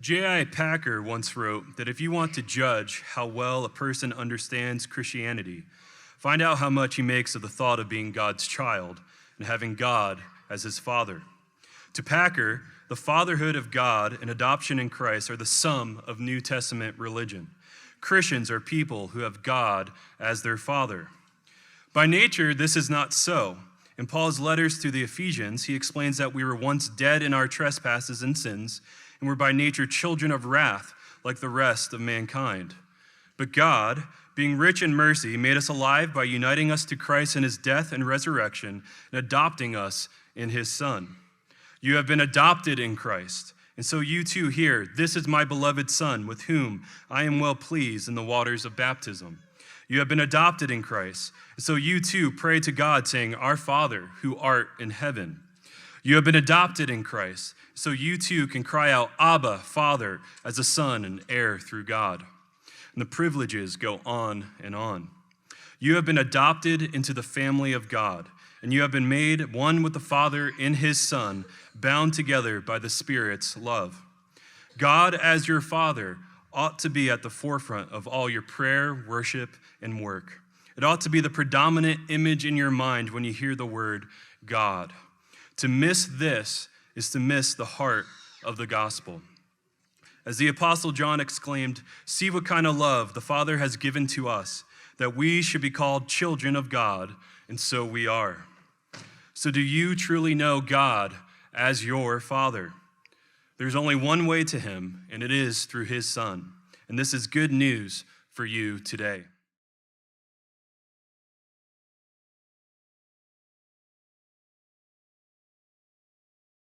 J.I. Packer once wrote that if you want to judge how well a person understands Christianity, find out how much he makes of the thought of being God's child and having God as his father. To Packer, the fatherhood of God and adoption in Christ are the sum of New Testament religion. Christians are people who have God as their father. By nature, this is not so. In Paul's letters to the Ephesians, he explains that we were once dead in our trespasses and sins, and were by nature children of wrath, like the rest of mankind. But God, being rich in mercy, made us alive by uniting us to Christ in his death and resurrection, and adopting us in his Son. You have been adopted in Christ, and so you too hear, "This is my beloved Son, with whom I am well pleased," in the waters of baptism. You have been adopted in Christ, and so you too pray to God, saying, "Our Father, who art in heaven." You have been adopted in Christ, so you too can cry out, "Abba, Father," as a son and heir through God. And the privileges go on and on. You have been adopted into the family of God, and you have been made one with the Father in his Son, bound together by the Spirit's love. God as your Father ought to be at the forefront of all your prayer, worship, and work. It ought to be the predominant image in your mind when you hear the word God. To miss this is to miss the heart of the gospel. As the Apostle John exclaimed, "See what kind of love the Father has given to us, that we should be called children of God, and so we are." So do you truly know God as your Father? There's only one way to him, and it is through his Son. And this is good news for you today.